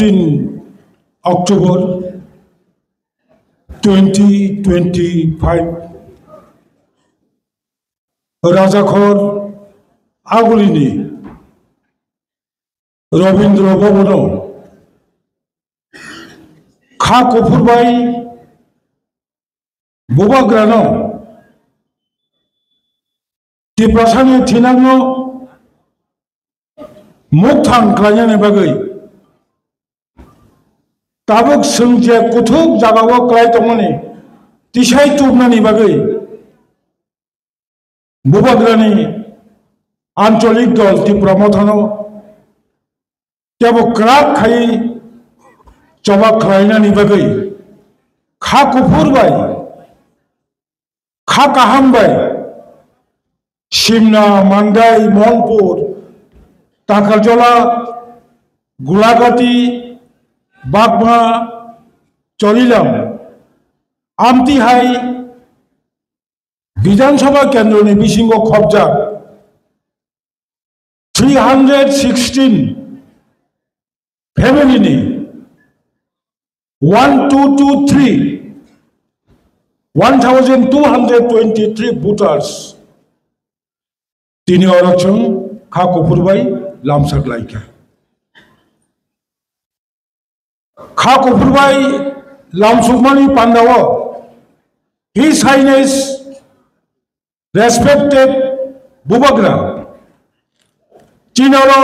14 October 2025 রাজাখর আগুলিনি Rabindra ভবন খা কফুরবাই বোবাগ্রান টিপ্রাসানি থিনাंगनो मुक्थां खालायनायनि बागै ताबुक सोंथिया कुथुक जागाव क्लाय तंगनि तिसाय तुबनानि बागै बुबाग्रानि आंचलिक दल त्रिपुरा मथानो केबो क्राक खाय जबा खालायनायनि बागै खा कुफुरबाय खा काहामबाय सिमना मांडाई मोहनपुर तांखालजला गुलागाती बागमा चलिलाम आमतिहाय विधानसभा केंद्र ने बिसिंगो खबजा 316 फैमिली ने 1223 voters तीन और खा कफुरबाई लामसाक लाइका खा कफुरबाई लामसुकमानी Pandav His Highness respected Bubagra Chinoro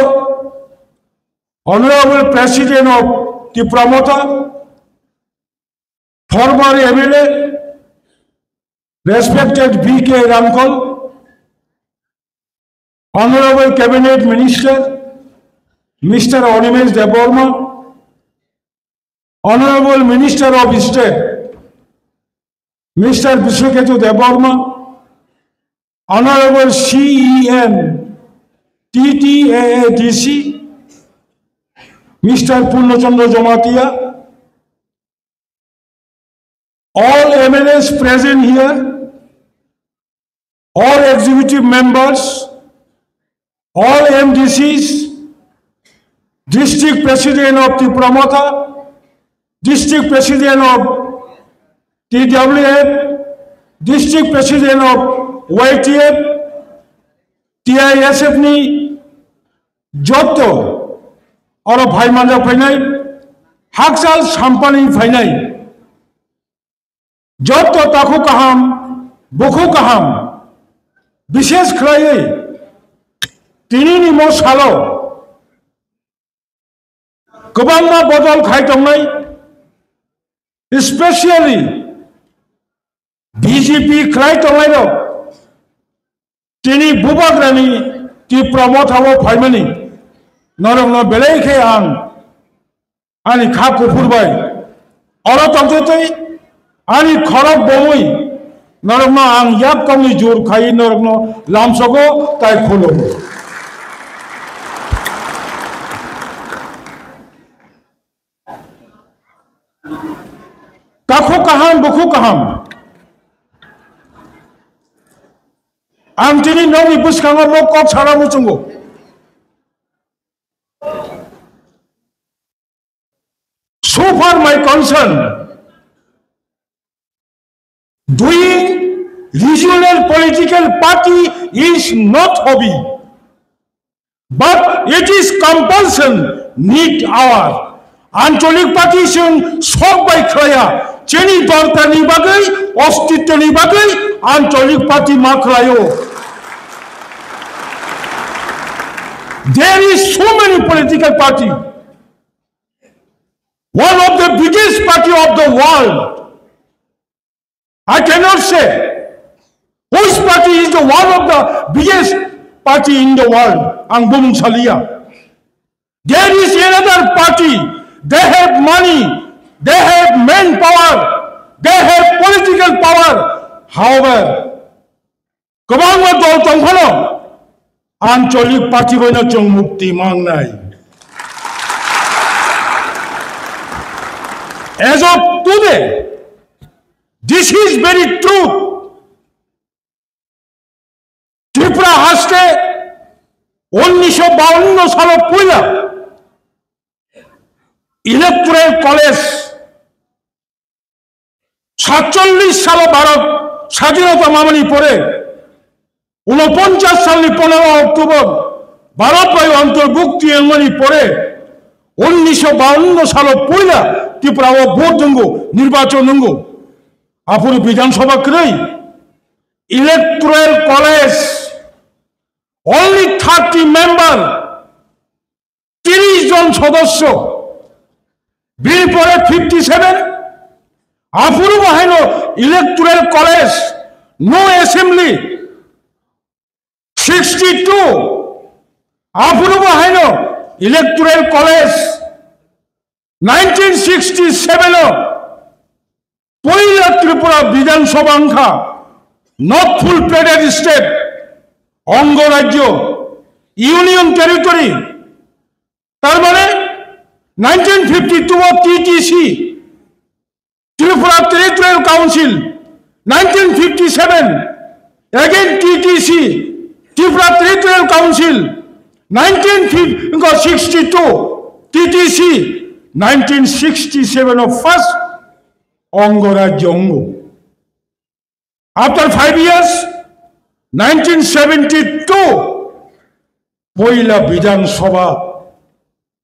Honorable President of Tripura Motha former MLA respected V.K. Ramkol Honorable Cabinet Minister Mr. Onimesh Deborma Honorable Minister of State Mr. Biswaketu Deborma Honorable CEN TTAADC Mr. Purnachandra Jomatia all MLAs present here all executive members all MDCs, District President of Tripura Motha, District President of TWF, District President of YTF, TISF ni joto oro bhai manja phainai haksal sampani phainai joto taku kaham bukhu kaham bishesh khlai तीनी मो सालो गोबांमा बदल खायतंनाय specially BJP खायतंनायनो तीनी बुबाग्रानि त्रिपुरा मथावो फायमानि नरंनो बेलेखे आनी खा कुफुरबाय अरो तंजतै आनी खरक बमुई नरंनो याक कमनि जुर खाय नरंनो लामसगो ताय खुलो Taku kaham buku kaham. Angtini noni buskango mokok saramu tunggu. So far my concern, doing regional political party is not hobby, but it is compulsion, need our. Ancholic partition solved by Kraya. Cheni Dorta Nibagai, Ostito Nibagai, Ancholic party Makrayo. There is so many political parties. One of the biggest party of the world. I cannot say which party is the one of the biggest party in the world. Angbum Salia. There is another party. They have money, they have manpower, they have political power. However, Kabangwa Dol Tongkhano, Ancholic Party Boyna Chong Mukti Mangnai. As of today, this is very true. Tripura haste 1952 সালে পয়লা electoral college 47 সাল ভারত স্বাধীনতা মামনি পরে 49 সালের 15 October Bharat বায়ু অন্তর্ভুক্তি এমনি পরে 1952 সাল পয়লা ত্রিপুরা ও vote দঙ্গ নির্বাচন দঙ্গ আপুর বিধানসভা ক্রয় ইলেকট্রাল কলেজ only 30 মেম্বার 30 জন সদস্য বিল পরে 57 আপুর বাহিনী ইলেকট্রাল কলেজ নো অ্যাসেম্বলি 62 আপুর বাহিনী ইলেকট্রাল কলেজ 1967 পয়লা ত্রিপুরা বিধানসভা অংশা নট ফুল প্লেটেড স্টেট অঙ্গরাজ্য ইউনিয়ন টেরিটরি তার মানে 1952 TTC Tripura territorial council 1957 again TTC Tripura territorial council 1962 TTC 1967 of first অঙ্গরাজ্য অঙ্গ after 5 years 1972 পয়লা বিধানসভা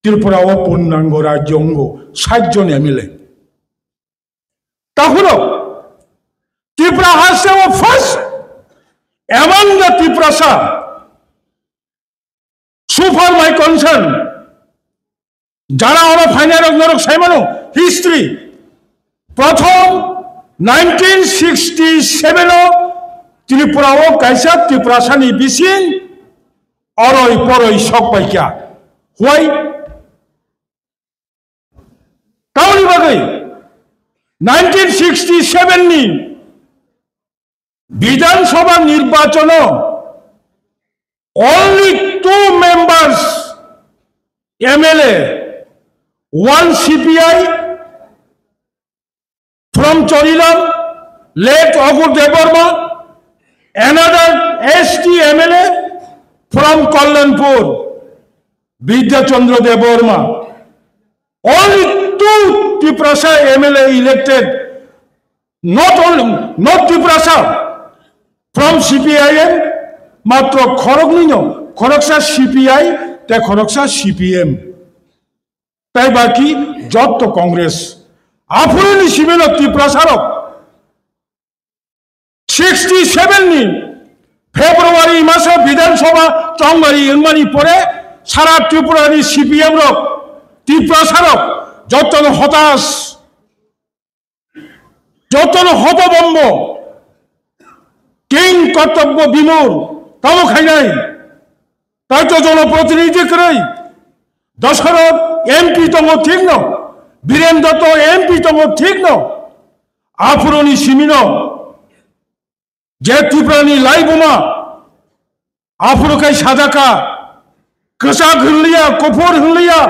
ত্রিপুরা ও পূর্ণাঙ্গ রাজ্য অঙ্গ 60 জন এমএলএ তাহলে Tripura has a first among the Triprasa so far my concern যারা ওরা ফাইনাল নরক সাইমানো হিস্ট্রি প্রথম 1967 ত্রিপুরা ও কাইসা ত্রিপুরাসানি বিসিন অরই পরই সব পাইকা হই কাউনি বাগৈ 1967 নি বিধানসভা নির্বাচন only 2 members MLA one CPI from Chorilam late Agur Deborma another ST MLA from Kallanpur Vidya Chandra Deborma only 2 Triprasa MLA elected not Triprasa from CPIM matro Khorogniño Khoroksa CPI te Khoroksa CPM তাই বাকি যত কংগ্রেস আফুরনি শিবেল ত্রিপ্রাসারক 67 নি ফেব্রুয়ারি মাসে বিধানসভা চংবারি ইংমানি পরে সারা ত্রিপুরানি CPM rock ত্রিপ্রাসারক যতন হতাশ যতন হতবম্ব কিং কর্তব্য বিমূর তাও খাই নাই তাই তো জনপ্রতিনিধি করে দশরথ এমপি তম ঠিক ন বীরেন দত্ত এমপি তম ঠিক ন আফুরনি সিমিন যে ত্রিপুরানি লাইবোমা আফুরকাই সাদাকা কষা ঘুরলিয়া কফর হলিয়া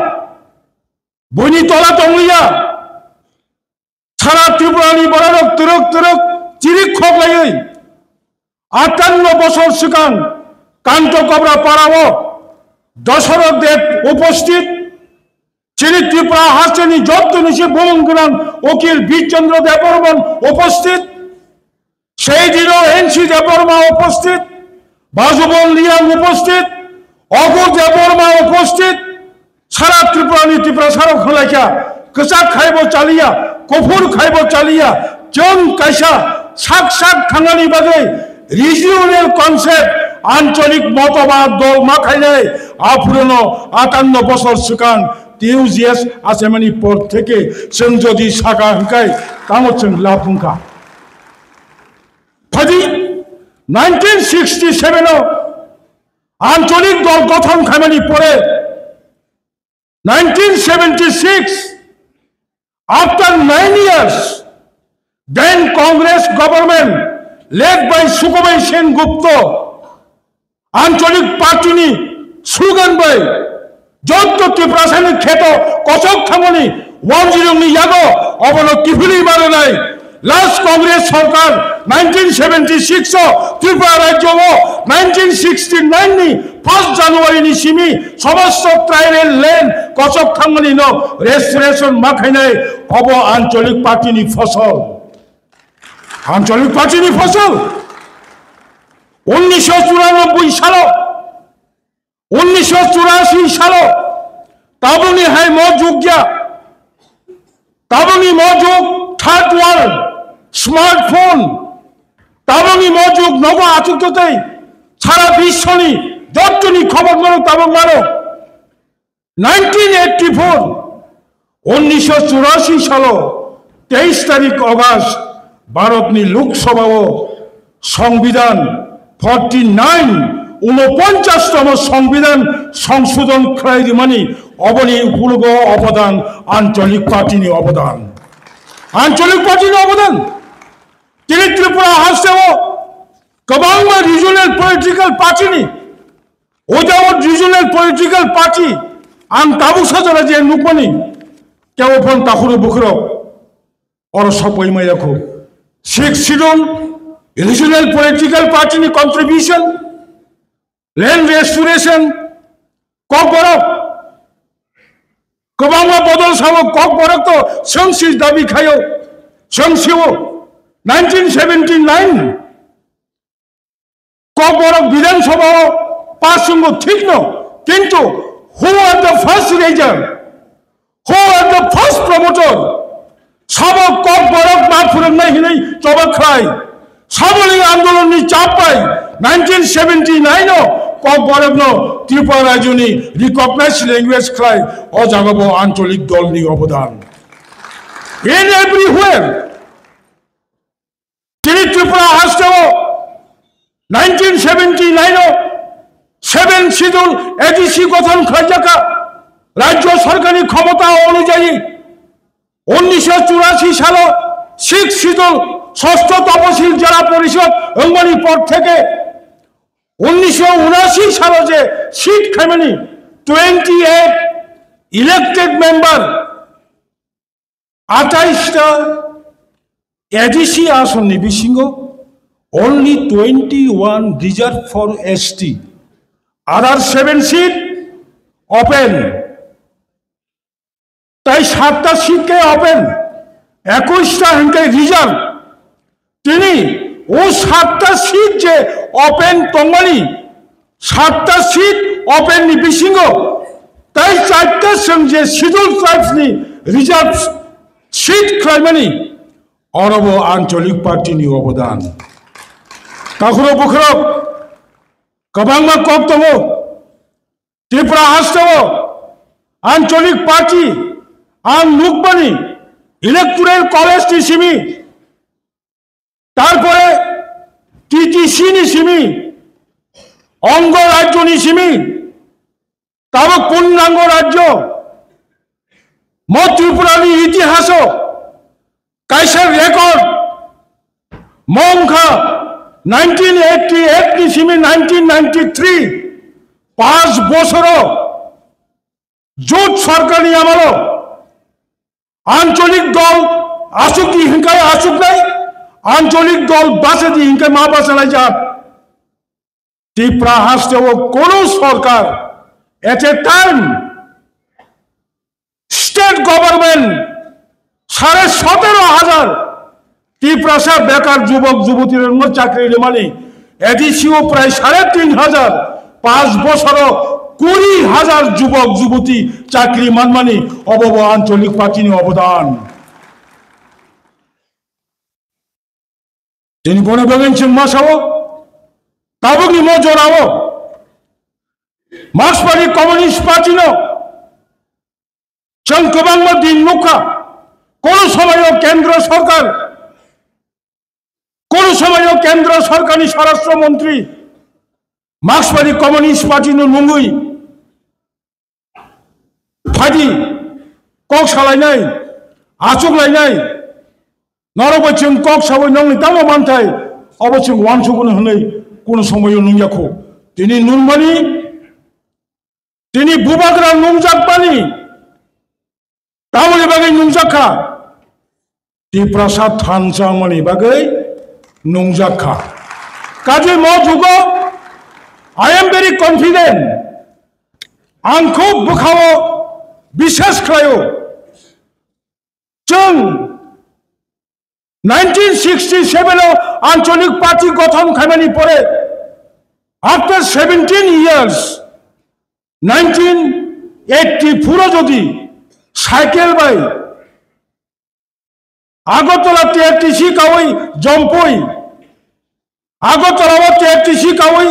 বনি তলা তংলিয়া সারা ত্রিপুরানি বড় তুরক তুরক চিরিক খোকলাই 58 বছর সিকাং কান্ত কবরা পাড়াও দশরথ দেব উপস্থিত চিনি ত্রিপুরা হাসেনি যত নিচে ভ্রমণ উকিল বীরচন্দ্র দেববর্মন উপস্থিত সেই দিনও এনসি দেববর্মা উপস্থিত বাজুবন লিয়াং উপস্থিত অগুর দেববর্মা উপস্থিত সারা ত্রিপুরানি ত্রিপুরা সারক হলাইকা কচা খাইব চালিয়া কফুর খাইব চালিয়া জন কাইসা শাক শাক থাঙ্গানি বাদে রিজিওনাল কনসেপ্ট আঞ্চলিক মতবাদ দল মাখাইলে আফুরনো 58 বছর সিকাং টিউজিএস আছেমানি পর থেকে जों যদি সাকা হকাই তামো जों লাফুঙ্কা ফাদি 1967 আঞ্চলিক দল গঠন খাইমানি পরে 1976 after 9 years then Congress government led by Sukhobhai Sengupta আঞ্চলিক পার্টিনি সুগান বাই যত ত্রিপ্রাসানি খেত কচক থামনি 10 নি ইয়াগো অবন কিফুলি মারে নাই লাস্ট কংগ্রেস সরকার 1976 ত্রিপুরা রাজ্য 1969 নি 1 জানুয়ারি নি সিমি সমস্ত ট্রাইবেল ল্যান্ড কচক থাঙ্গনি নো রেস্টোরেশন মাখাইনাই অব আঞ্চলিক পার্টিনি ফসল আঞ্চলিক পার্টিনি ফসল 1994 সাল 1984 সাল তাবনি হাই মজুগিয়া তাবনি মজুগ থার্ড ওয়ার্ল্ড স্মার্টফোন তাবনি মজুগ নব আচুকতেই সারা বিশ্বনি যতনি খবর মানো তাবং মানো 1984 1984 সাল 23 তারিখ অগস্ট ভারতনি লোকসভাও সংবিধান 49 সংবিধান সংশোধন খাইমানি অবনি পূর্ব অবদান আঞ্চলিক পার্টিনি অবদান আঞ্চলিক পার্টিনি অবদান তিনি ত্রিপুরা হাসতেও গোबां রিজনাল পলিটিক্যাল পার্টিনি ওজাও রিজনাল পলিটিক্যাল পার্টি আं তাবু সাজরা যে নুকমানি কেউ ফোন তাকুরো বুকুরো অর সপই মাইয়াখো শেখ সিডন রিজনাল পলিটিক্যাল পার্টিনি কন্ট্রিবিউশন ল্যান্ড রেস্টোরেশন ককবরক गोबां बदल सावो ककबरक तो संसि दाबी खायो संसिओ 1979 ककबरक विधानसभा पास होंगो ठीक न किंतु who are the first raiser who are the first promoter साबो ककबरक मा फुरंनाय हिनै जबा खाय साबलिंग आंदोलन नि चाप पाय 1979 ककबरक न ত্রিপুরা রাজ্যনি রিকগনাইজ ল্যাঙ্গুয়েজ খাই ও জাগাবো আঞ্চলিক দলনি অবদান ইন এভরিওয়্যার তিনি ত্রিপুরা হাসতেও 1979 7 শিডিউল এডিসি গঠন খাইজাকা রাজ্য সরকারি ক্ষমতা অনুযায়ী 1984 সালে 6 শিডিউল ষষ্ঠ তপশিল জেলা পরিষদ অঙ্গনি পদ থেকে 1979 সালে যে সিট খাইমানি 28 ইলেক্টেড মেম্বার 28টা এডিসি আসননি বিসিঙ্গ only 21 reserved for ST other 7 seat open তাই 7টা সিটকে ওপেন 21টা হংকে রিজার্ভ তিনি ও 7টা সিট যে ওপেন তঙ্গনি 7টা সিট ওপেন নি বিসিঙ্গ তাই 4টা সং যে শিডিউল ট্রাইবস নি রিজার্ভ সিট খাইমানি অরব আঞ্চলিক পার্টি নি অবদান কাকুরো বুখরো গোबां কক দङ ত্রিপুরা হাসতেও আঞ্চলিক পার্টি আং নুকবানি ইলেকটোরাল কলেজ নি সিমি তারপরে টিটিসি নি সিমি অঙ্গ রাজ্য নি সিমি তাব পূর্ণাঙ্গ রাজ্য ত্রিপুরানি ইতিহাস কাইসার রেকর্ড মংখা 1988 নি সিমি 1993 5 বছর জোট সরকার নি আমল আঞ্চলিক দল আসুক কি হিংকায় আসুক নাই আঞ্চলিক দল বাসে দি হিংকায় মা বাসে নাই যা ত্রিপুরা হাসতেও কোন সরকার at a time state government 17,500 Tripura বেকার যুবক যুবতীর চাকরি মানে এডিসিও প্রায় 3,500 5 বছর 20,000 যুবক যুবতী চাকরি মানমানি অবব আঞ্চলিক পার্টিনি অবদান তিনি বনে বেগেন সিং মাসাও তাবগি মজরাও মার্ক্সবাদী কমিউনিস্ট পার্টি নো जों गोबां दिन नुखा কোন সময়ও কেন্দ্র সরকার কোন সময়ও কেন্দ্র সরকারি স্বরাষ্ট্রমন্ত্রী মার্ক্সবাদী communist party no নুঙ্গুই ফাদি cock সালাইনাই আচুকলাইনাই নরবচিং cock সাবই নংনি তামো মানথাই অবচিং ওয়ানসুগুন হनै কোন সময়ও নুঙ্গাখো তিনি নুনমানি তিনি বুবাগ্রা নুংজাকবানি তামলি বাগै नुंजाखा Tiprasa Thansa Mani Bagai Nungzaka. Kaji Mojugo, I am very confident. Angko Bukhao Bishes Krayo. Chung 1967 Ancholic Party Gotham Khamani Pore. After 17 years, 1980 Purajodi, Cycle by Agotola TFTC Kawi, Jompoi, Agotola TFTC Kawi,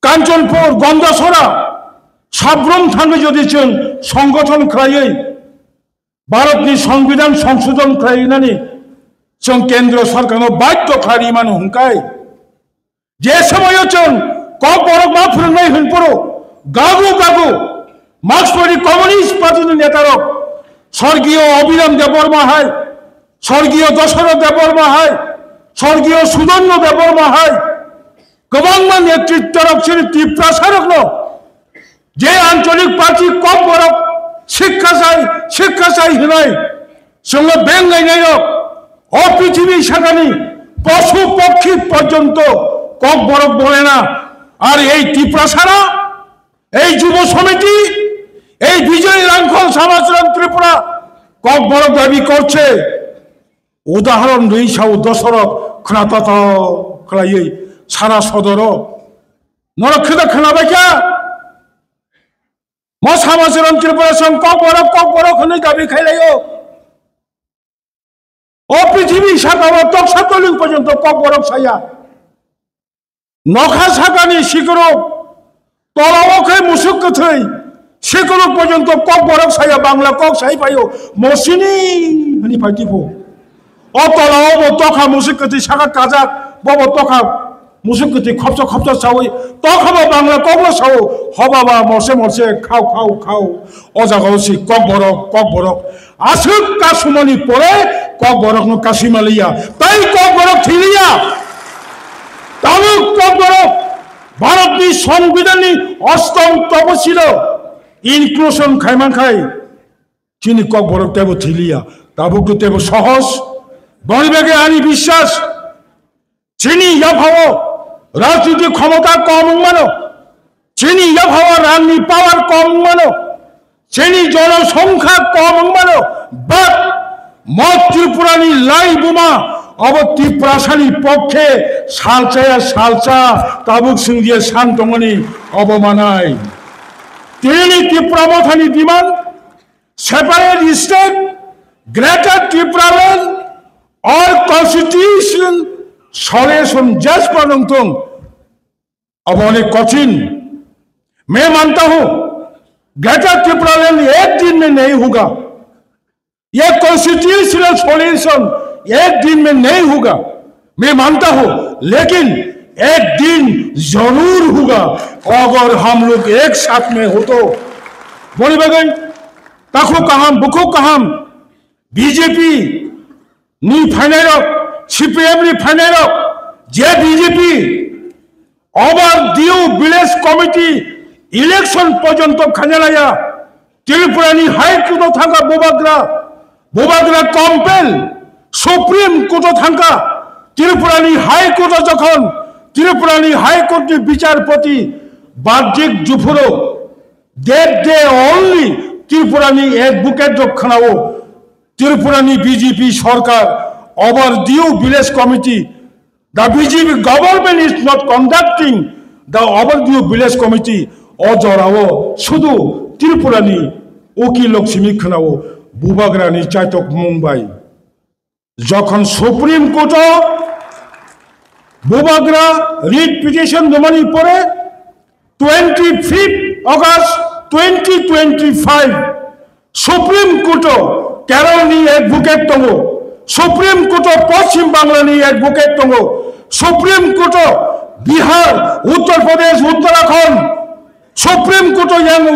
Kanchanpur, Gondasora, Sabrum Thangi Jodichun, Songoton Kraye, Bharatni Sangvidhan Sangshodhan Krayinani, Chung Kendra Sarkano Baito Khariman Hunkai, Jesamoyochun, Kok Borok Ma Purnai Hunpuro, Gagu, Marxist Communist Party Netarok, Sorgio Obiram Deborma Hai, Sorgio Dosara Deborma Hai, Sorgio Sudanno Deborma Hai, Gabangman Netritarok Tiprasarokno, J. Ancholic Party Komborok, Sikasai Hinai, Sunga Bengai Nayo, OPTV Shagani, Posu Pokhi Pojonto, Komborok Bolena, are a Tiprasara, a Jubo Somiti. এই বিজয় Rangkhal সমাজরণ Tripura cock বড় দাবি করছে উদাহরণ দুই সাউ দশরথ খনাতত খলাই সারা সদর নরক্ষিত খনাবাইকা ম সমাজরণ Tripura song cock বড় খনি দাবি খাইলাইও ও পৃথিবী শাখাও তকসাতলিক পর্যন্ত কক বড় ছায়া নখা শাখানি শিকরো তলাওকে মুসুক থই সেগুলো পর্যন্ত কক বরক সাইয়া বাংলা কক সাই পাইও মসিনি হনি পাইতিফো অতলাও তখা মুসিকতি সাকা কাজাক বব তখা মুসিকতি খপচ সাউই তখাবা বাংলা কক সাও হবাবা মরসে খাও অজাগসি কক বরক আসুক কাসুমনি পরে কক বরক ন কাসিমালিয়া তাই কক বরক থিলিয়া তালুক কক বরক ভারতনি সংবিধাননি অষ্টম তপশিল Inclusion Kaimankai, Chini Kok Borok Tebo Thilia, Tabuk Tebo Sohos, Bonibege Ani Bishas, Chini Yapao, Ratuti Komota Komumano, Chini Yapao Rani Power Komumano, Chini Jono Somka Komumano, but Motripurani Lai Buma, About Tiprasani Poke, Salsa, Tabuk Sundia Santomani, Obomanai. Daily Tipramothani demand, separate state, greater Tipraland, or constitution, solution just Panungtung. Abone Kochin, मैं मानता हूं, greater Tipraland 1 दिन में नहीं होगा, यह constitutional solution 1 दिन में नहीं होगा, मैं मानता हूं, लेकिन एक दिन जरूर होगा अगर हम लोग एक साथ में हो तो बोली बगन ताखो कहम बुखो कहम बीजेपी नी फाइनेरो सीपीएम नी फाइनेरो जे BJP overdue village committee election पर्यंत खानेलाया त्रिपुरानी हाई कोर्ट थांगा बोबाग्रा कम्पेल सुप्रीम कोर्ट थांगा त्रिपुरानी हाई कोर्ट जखन त्रिपुरानी हाई कोर्ट विचारपति बार्जिक जुफुरो that day only त्रिपुरानी एडवोकेट रखनाओ त्रिपुरानी बीजेपी सरकार overdue village committee the BJP government is not conducting the overdue village committee অজরাও শুধু त्रिपुरानी ওকি লক্ষ্মী খনাও বুবাগ্রানি চাইতক মুম্বাই যখন supreme court Bubagra read petition Domani Pore 25th August 2025 Supreme Court Kerala advocate Tongo Supreme Court Paschim Bangla advocate Tongo Supreme Court Bihar Uttar Pradesh Uttarakhand Supreme Court yang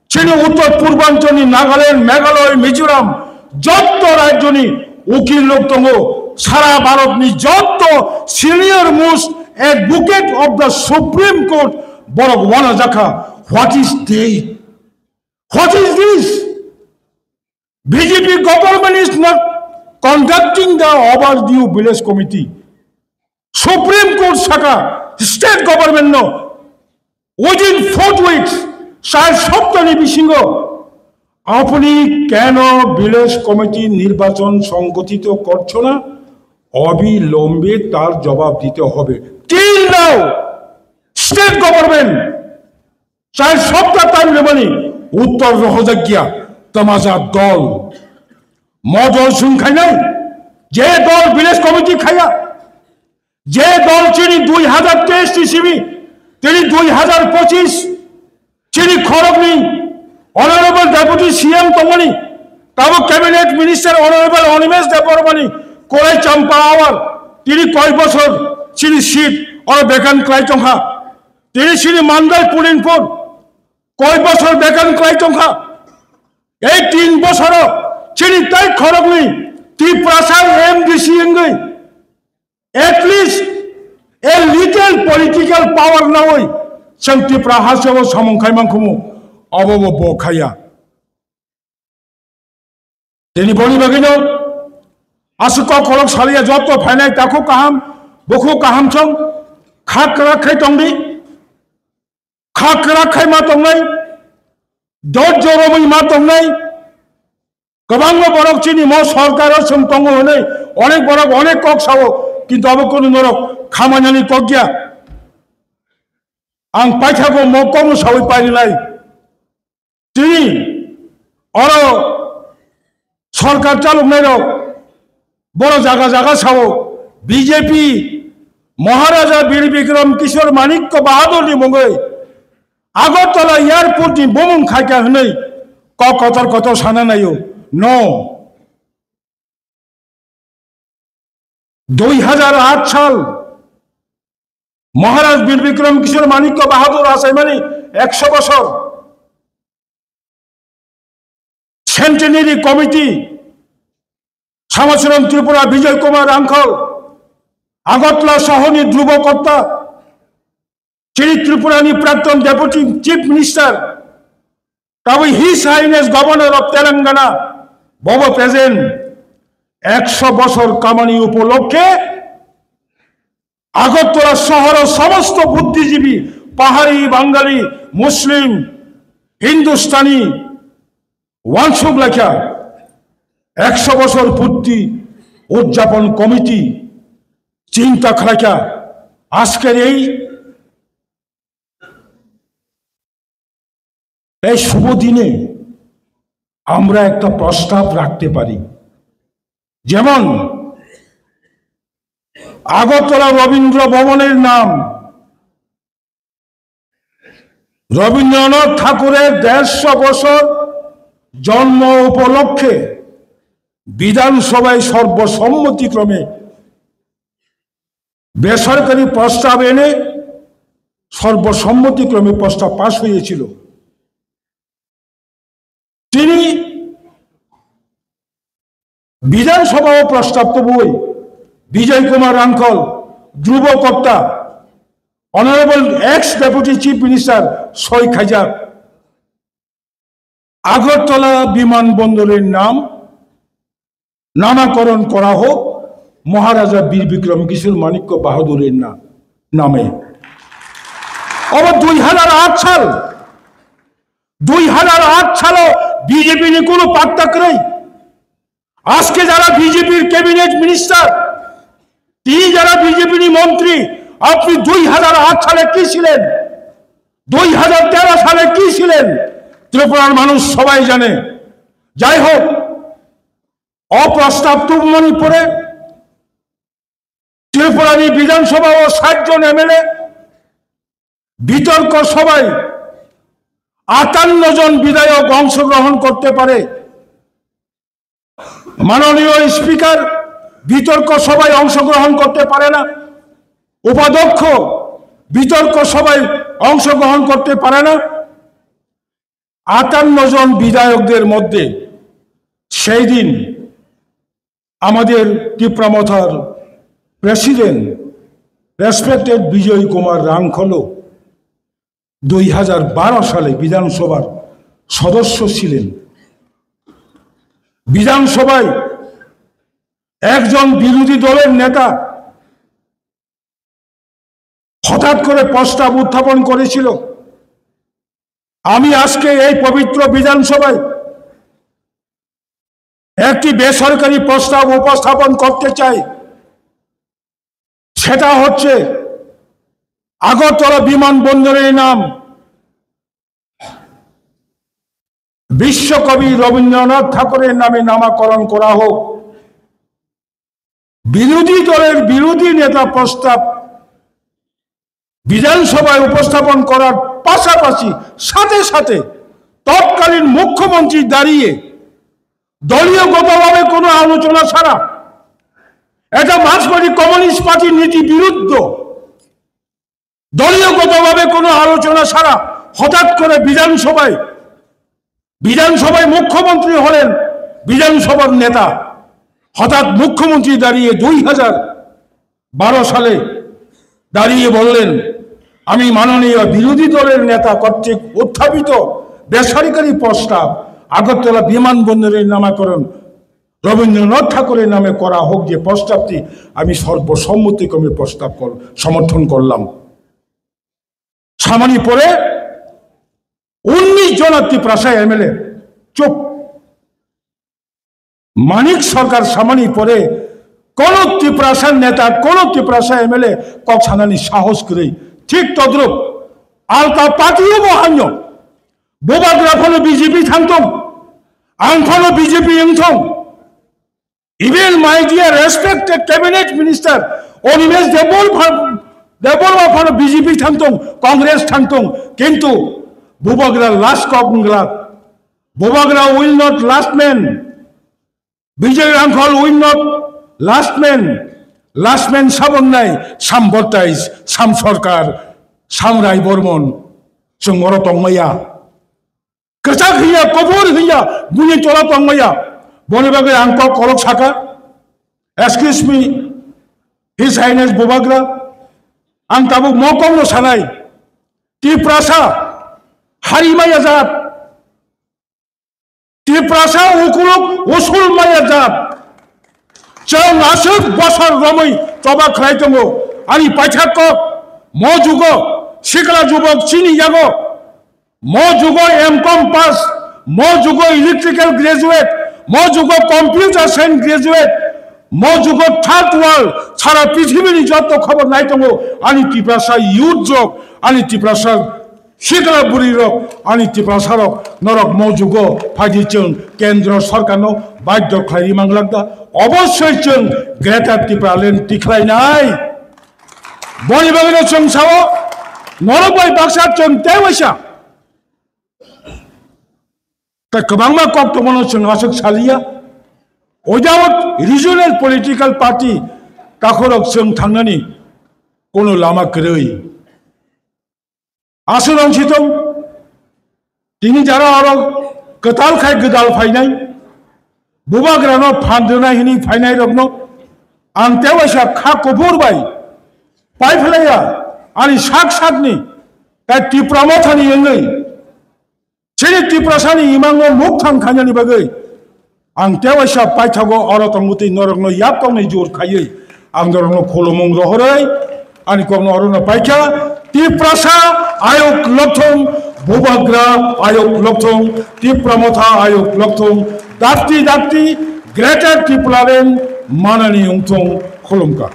Chini Uttar Purbanchali Nagaland Meghalaya Mizoram Jotto Rajyoni Ukil Lok Tongo Sara Bharatni Jotto senior most advocate of the Supreme Court Borok Wanajaka. What is this? BJP government is not conducting the overdue village committee. Supreme Court Saka, state government no, within 4 weeks, Sai Soptani Bishingo, আপনি কেন village committee নির্বাচন সংগঠিত করছো না? অবিলম্বে তার জবাব দিতে হবে। টিল নাও স্টেট গভর্নমেন্ট চাই সপ্তাহ টাইম নেবেনি উত্তর রহজাগিয়া তমাজা দল মদল শুন খাই নাই যে দল ভিলেজ কমিটি খাইয়া যে দল চিনি 2023 ইসিবি তিনি 2025 চিনি খরগ নেই Honorable Deputy CM Tongani, Tabo Cabinet Minister Honorable Onimesh Debormani, Korai Champawar, Tiri Koi Bosor, Chini Seat or Bekan Klaitongha, Tiri Chini Mandal Pulinpur, Koi Bosor Bekan Klaitongha, 18 Bosoro, Chini Tai Korogni, Ti Prasar MDC Engai. At least a little political power now, Santi Prahasavo Samonkai Mankumu. অবব বখাইয়া তিনি বলি বাগিনো আসুক খলক সালিয়া যত ফাইনাই তাকো কাহাম বখো কাহাম ছং খাক রাখাই টংদি খাক রাখাই মা টংনাই দজ জরমই মা টংনাই গোবাং বরক চিনি ম সরকারও সং টঙ্গ হনে অনেক বরক অনেক কক সাবো কিন্তু অব কোন নরক খামানানি কগিয়া আং পাইথাগো ম কম সাবই পাইলাই তিনি অর সরকার চালুক নাই বড় জায়গা জায়গা ছাও বিজেপি মহারাজা বীর বিক্রম কিশোর মানিক্য বাহাদুর নি মঙ্গই আগরতলা এয়ারপোর্ট নি বোমুং খাইকা হनै কতর কত সানা নাইও ন 2008 সাল মহারাজ বীর বিক্রম কিশোর মানিক্য বাহাদুর আসাই মানে 100 বছর সেন্টেনারি কমিটি শ্যামাচরণ ত্রিপুরা বিজয় কুমার রাঙ্খল আগরতলা শহরনি ধ্রুবকর্তা চিনি ত্রিপুরানি প্রাক্তন ডেপুটি চিফ মিনিস্টার তবে his highness governor of Telangana Bob present 100 বছর কামানি উপলক্ষে আগরতলা শহর সমস্ত বুদ্ধিজীবী পাহাড়ি বাঙালি মুসলিম হিন্দুস্তানি ওয়ানসুব লেখা 100 বছর পূর্তি উদযাপন কমিটি চিন্তা খাইকা আজকের এই শুভ দিনে আমরা একটা প্রস্তাব রাখতে পারি যেমন আগরতলা রবীন্দ্র ভবনের নাম রবীন্দ্রনাথ ঠাকুরের 150 বছর জন্ম উপলক্ষে বিধানসভায় সর্বসম্মতিক্রমে বেসরকারি প্রস্তাব এনে সর্বসম্মতিক্রমে প্রস্তাব পাশ হয়েছিল তিনি বিধানসভাও প্রস্তাব তো বই বিজয় কুমার রাঙ্খল ধ্রুবকর্তা honourable ex deputy chief minister সই খাইজাক আগরতলা বিমানবন্দরের নামকরণ করা হোক মহারাজা বীর বিক্রম কিশোর মানিক্য বাহাদুরের নামে আবার 2008 সাল 2008 সালও বিজেপি নিয়ে কোনো পাত্তা নেই আজকে যারা বিজেপির ক্যাবিনেট মিনিস্টার তিনি যারা বিজেপির মন্ত্রী আপনি 2008 সালে কি ছিলেন 2013 সালে কি ছিলেন ত্রিপুরার মানুষ সবাই জানে যাই হোক অপ্রস্তাবিত মণিপুরে ত্রিপুরানি বিধানসভা ও 60 জন এমএলএ বিতর্ক সভায় 58 জন বিধায়ক অংশগ্রহণ করতে পারে মাননীয় স্পিকার বিতর্ক সভায় অংশগ্রহণ করতে পারে না উপাধ্যক্ষ বিতর্ক সভায় অংশগ্রহণ করতে পারে না 58 জন বিধায়কদের মধ্যে সেই দিন আমাদের ত্রিপুরামথার প্রেসিডেন্ট রেসপেক্টেড বিজয় কুমার রাঙ্খল 2012 সালে বিধানসভার সদস্য ছিলেন বিধানসভায় একজন বিরোধী দলের নেতা হঠাৎ করে প্রস্তাব উত্থাপন করেছিল, আমি আজকে এই পবিত্র বিধানসভায় একটি বেসরকারি প্রস্তাব উপস্থাপন করতে চাই। সেটা হচ্ছে আগরতলা বিমানবন্দরের নাম বিশ্বকবি রবীন্দ্রনাথ ঠাকুরের নামে নামকরণ করা হোক। বিরোধী দলের বিরোধী নেতা প্রস্তাব বিধানসভায় উপস্থাপন করার পাশাপাশি সাথে সাথে তৎকালীন মুখ্যমন্ত্রী দাঁড়িয়ে দলীয়গতভাবে কোনো আলোচনা ছাড়া, এটা মার্ক্সবাদী কমিউনিস্ট পার্টির নীতি বিরুদ্ধ, দলীয়গতভাবে কোনো আলোচনা ছাড়া হঠাৎ করে বিধানসভায় মুখ্যমন্ত্রী হলেন বিধানসভার নেতা, হঠাৎ মুখ্যমন্ত্রী দাঁড়িয়ে 2012 সালে দাঁড়িয়ে বললেন, আমি মাননীয় বিরোধী দলের নেতা কর্তৃক উত্থাপিত বেসরকারি প্রস্তাব আগরতলা বিমানবন্দরের নামকরণ রবীন্দ্রনাথ ঠাকুরের নামে করা হোক, যে প্রস্তাবটি আমি সর্বসম্মতিক্রমে সমর্থন করলাম। সামানি পরে 19 জন ত্রিপ্রাসা এমএলএ চুপ। মানিক সরকার সামানি পরে কোন ত্রিপ্রাসার নেতা, কোন ত্রিপ্রাসা এমএলএ কক সানানি সাহস করে ঠিক তদ্রুপ আলতা পার্টিও বহান্য বোবাগ্রা ফলে বিজেপি থাকতম আং ফলে BJP এংথম। Even my dear respected cabinet minister Onimesh Deborah for BJP থাকতম, কংগ্রেস থাকতম, কিন্তু বোবাগ্রা লাস্ট কংগ্রা বোবাগ্রা will not last man, Bijoy Hrangkhawl will not last man সাবন নাই সাম বর্তাইজ সাম সরকার সাম রায় বর্মন जों अर तंगमैया कचाक हैया कबूर हैया बुनि चला तंगमैया बने बागे आं तो करक साका एक्सक्यूज मी हिज हाइनेस बोबाग्रा आं ताबो मकम सानाय टिप्रासा हारिमाया जात टिप्रासा उकुलुक उसूल माया जात जों आसुक बसर रमै तबा खाय दङ आंनि पाइथाक म जुगो शिखला जुबक चिनी जागो म जुगो एमकम पास म जुगो इलेक्ट्रिकल ग्रेजुएट म जुगो कम्पिउटार साइंस ग्रेजुएट म जुगो थार्ड वर्ल्ड सारा पृथ्वीनि जत खबर नाय दङ आंनि टिप्रासा युथ जग आंनि टिप्रासा शिखला बुरि रक आंनि टिप्रासा रक नरक म जुगो फाइदि जों केंद्र सरकारनो बाध्य खालामि मांगलांदा अवश्य जों ग्रेटार टिप्रालेण्ड तिख्लायनाय बनि बागैनो जों सावो नरबाय बाक्सा जों तेवैसा ता गोबांमा कक दङनो जों आसक सालिया उइदाउट रिजनल पलिटिकल पार्टी काखरक जों थांनानै कोनो लामा गरै आसुरंसितम दिनै जारा आरो गताल खाय गदाल फायनाय बुबाग्रानो फानदोनाय हिनि फायनाय रगनो आं तेवैसा खा कबुरबाय पाइफलाया आंनि साक साकनि दा टिप्रामथानि यङै सेनि टिप्रासानि इमांनो मुख थांखानानि बागै आं तेवैसा पाइथागो अरतंगुति नरगनो यापतंनि जुर खायै आं नरगनो खलमं रहरै आंनि कमनो अरनो पाइखा टिप्रासा आयोग लक्थं बुबाग्रा आयोग लक्थं टिप्रामथा आयोग लक्थं दाक्ति ग्रेटार टिप्रालेण्ड मानानि उंथं खलमका।